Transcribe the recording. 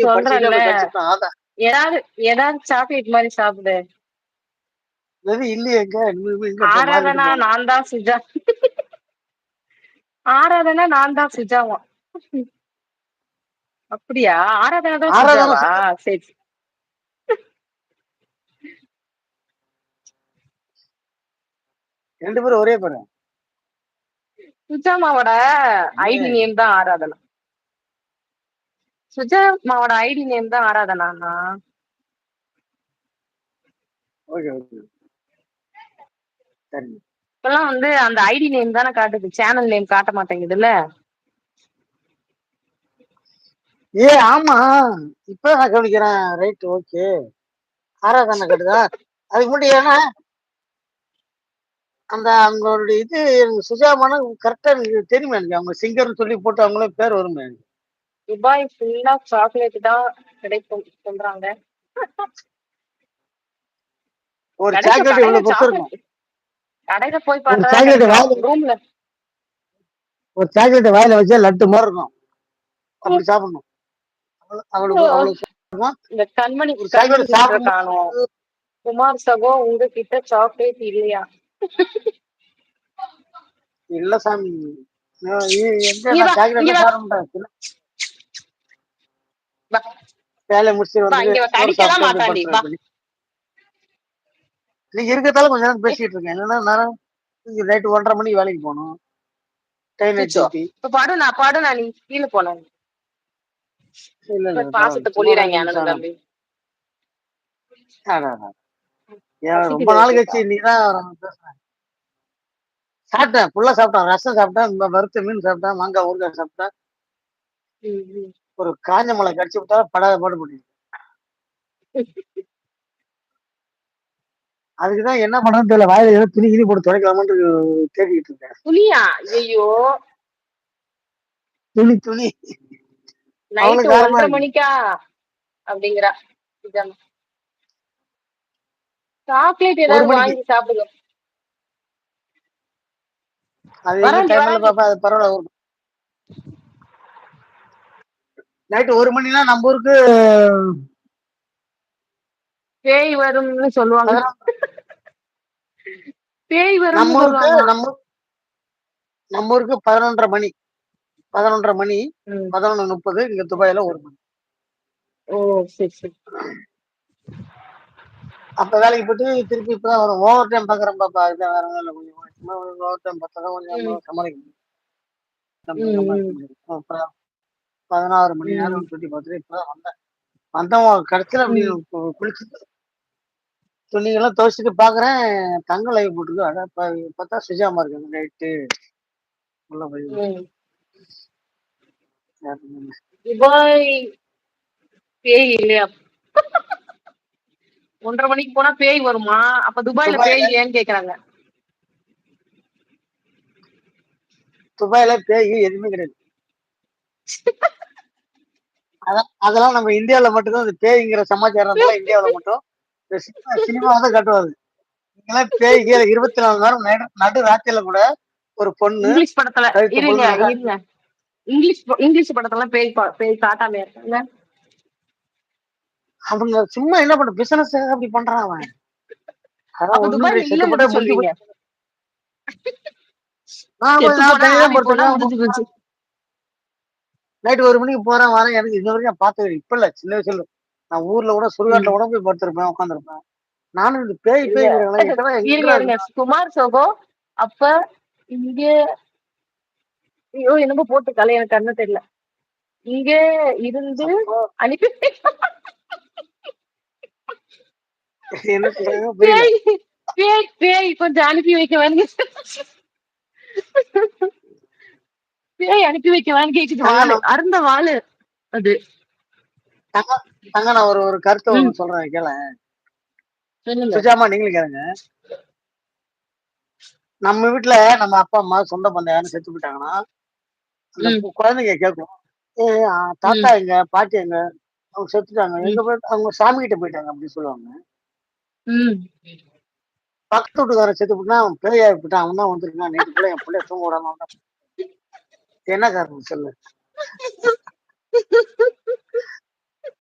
படிச்சுக்கிட்டே சொல்றேன்ல. அப்படி கடிச்சுப்பேன். அதான். ஏதாவது ஏதாவது சாக்லேட் மாரி சாப்பிடு. இல்லையே எங்க மாறிட்டு ஆராதனா போகணும். நான் தான் சுஜா. ஆராதனா நான் தான் சுஜாவா? அப்படியா? ஆராதனா தான் ஆறாவது சுஜாவா? சரி. ரெண்டு பேரும் ஒரே பேரு. சுஜாமாவோட ஐடி நேம் தான் ஆராதனா. சுஜாமாவோட ஐடி நேம் தான் ஆராதனாண்ணா. ஓகே ஓகே சரி. இப்பெல்லாம் வந்து அந்த ஐடி நேம் தானே காட்டுது, சேனல் நேம் காட்ட மாட்டேங்குதுல்ல. ஆமா இப்ப நான் கவனிக்கிறேன். Right okay. ஆராதனை கட்டுதா அதுக்கு முன்னாடி ஏன்னா அந்த அவங்களுடைய இது எனக்கு சுஜாமான கரெக்டா எனக்கு தெரியுமே. எனக்கு அவங்க சிங்கர்னு சொல்லி போட்டு அவங்களே பேர் வருமே. துபாய் ஃபுல்லா சாக்லேட் தான் கிடைக்கும் சொல்றாங்க. ஒரு கிடைக்கும் சாக்லேட் கடையில இவ்வளவு பெருசு இருக்கும். சாக்லேட். கடையில போய் ஒரு பார்த்தாதான் சாக்லேட் கிடைக்கும் வாயில ரூம்ல. ஒரு சாக்லேட் வாயில வச்சா லட்டு மாதிரி இருக்கும். அப்படி சாப்பிடணும். அவளுக்கு அவ்வளவு இருக்கும். இந்த கண்மணி ஒரு கண்மணி சாக்லேட் சிஸ்டர் காணோம். சாப்பிடும்போது குமார் சகோ உங்ககிட்ட சாக்லேட் இல்லையா? இல்ல சாமி. எங்க இங்க வா நான் இங்க சாக்லேட் வா சாப்பிட மாட்டேன். வா வேலையை முடிச்சுட்டு வா வந்துட்டு இங்க வா, சோறு கடிக்கலாம் சாப்பிட்டு அப்படி மாட்டான்டி வா. படுத்துருவேன். நீங்க இருக்கிறதால கொஞ்ச நேரம் பேசிட்டு இருக்கேன். இல்லைன்னா நேரம் நைட்டு 1:30 மணிக்கு வேலைக்கு போகணும். ட்ரெயின் சுச்சோ டியூட்டி. இப்ப பாடு நான் நீ கீழே போனேன். இல்ல இல்ல பரவாயில்ல. பாசத்தை சும்மா ஒரு பொழிறாங்க 5 நிமிஷம் அண்ணன் ஆகும். தம்பி. அதான், அதான். ரொம்ப பசிக்குது நாள் கேட்டா. கழிச்சு நீதான் பேசுறேன். சாப்பிட்டேன் ஃபுல்லா சாப்பிட்டேன். ரசம் சாப்பிட்டேன், வறுத்த மீன் சாப்பிட்டேன், மாங்காய் ஊறுகாய் சாப்பிட்டேன். ஒரு காஞ்ச மிளகா கடிச்சு விட்டா படாத பாடு போட்டு. அதுக்குதான் என்ன பண்றதுன்னு தெரியல. வாயில ஏதோ துணி கிணி போட்டு துடைக்கலாமான்னு தேடிட்டு இருக்கேன். துணியா? ஐயோ துணி நைட்டு அவ்வளவு காரமா 1:30 இருக்கு. மணிக்கா அப்படிங்கிறா. சாக்லேட் 1 ஏதாவது மணிக்கு வாங்கி சாப்பிடுங்க. அது எங்க வராண்டி டைம் இல்ல வராண்டி. பாப்பா. அது பரவாயில்ல. நைட்டு 1 மணினா நம்ம ஊருக்கு பேய் வரும்னு சொல்லுவாங்க. 11 பேய் நம்ம வரும்னு ஊருக்கு சொல்லுவாங்க. நம்ம ஊருக்கு 11:30 மணி. 11:30 மணி 11:30 இங்க துபாயில 1 மணி. ஓ சரி சரி. அப்ப வேலைக்கு போயிட்டு திருப்பி இப்பதான் வரும். ஓவர் டைம் பாக்குறேன் பாப்பா. அதுதான் வேற ஒண்ணும் இல்ல. கொஞ்சம் சும்மா ஓவர் டைம் பார்த்தா கொஞ்சம் நம்ம சமாளிக்க முடியும். சமாளிக்க முடியும். அப்புறம் 16 மணி நேரம் சுத்தி பார்த்துட்டு இப்பதான் வந்தேன். வந்தவன் கடைசியில அப்படி குளிச்சு துணியெல்லாம் துவைச்சிட்டு பாக்குறேன். தங்க லைவ் போட்டுருக்கு. அட பார்த்தா சுஜாமா இருக்கு நைட்டு உள்ள போய். துபாய் பேய் இல்லையா? 1:30 மணிக்கு போனா பேய் வருமா? அப்ப துபாய்ல பேய் இல்லையான்னு கேக்குறாங்க. துபாயில பேய் எதுவுமே கிடையாது. அதெல்லாம் நம்ம இந்தியாவில மட்டும்தான் அந்த பேய்ங்கிற சமாச்சாரம் அதெல்லாம் இந்தியாவில மட்டும் சினிமா தான் கட்டுவாது. நீங்களாம் பேய் கீழே 24 மணி நேரம் நடு ராத்திரில கூட ஒரு பொண்ணு இங்கிலீஷ் படத்துல கழுத்து இருங்க பொழுது இருங்க. இங்கிலீஷ் படத்துல பேய் காட்டாம இருக்காங்க. அவங்க சும்மா என்ன பண்ண பிசினஸ் அப்படி பண்றான் அவன். அதான் அப்ப ஒண்ணும் துபாய்ல கிடையாது. செத்து இல்லன்னு போட்டா எப்படி முடிஞ்சு சொல்வீங்க? போச்சு. நான் போனா தனியா தான் ஆவி போனா படுத்துருக்கேன். முடிஞ்சு போச்சு. நைட்டு 1 மணிக்கு போறேன் வரேன். எனக்கு இது வரைக்கும் பார்த்தது இப்ப இல்ல. சின்ன வயசுல நான் ஊர்ல கூட சுடுகாட்டுல கூட போய் படுத்திருப்பேன், உட்காந்துருப்பேன். நானும் இந்த பேய் இல்ல பேய்ங்கிறாங்களே எங்கடா இருங்க எங்கடா இருங்க. குமார் சோகோ அப்ப இங்க ஐயோ என்னமோ போட்டு கலை எனக்கு கண்ணு தெரியல. இங்க இருந்து அப்போ அனுப்பி என்ன சொல்றாங்க புரியல. பேய் பேய் பேய் கொஞ்சம் அனுப்பி வைக்க வேணுங்க. பேய் அனுப்பி வைக்க வேணும் கேக்குது. தங்க வாழு அருந்த வாழு அது. தங்க தங்க நான் ஒரு கருத்தை ஒண்ணு சொல்றேன் கேள. சொல்லுங்க. சுஜாமா நீங்களும் கேளுங்க. நம்ம வீட்டுல நம்ம அப்பா அம்மா சொந்த பந்தம் யாரும் செத்து போயிட்டாங்கன்னா அந்த குழந்தைங்க கேட்கும். தாத்தா எங்க பாட்டி எங்க அவங்க செத்துட்டாங்க எங்க போயிட்டு அவங்க சாமி கிட்ட போயிட்டாங்க அப்படின்னு சொல்லுவாங்க. பக்கத்து வீட்டுக்காரன் செத்து போட்டா அவன் பேயா போட்டான். அவன் தான் வந்திருக்கான் நேற்று கூட என் பிள்ளைய தூங்க விடாம. என்ன காரணம் சொல்லு.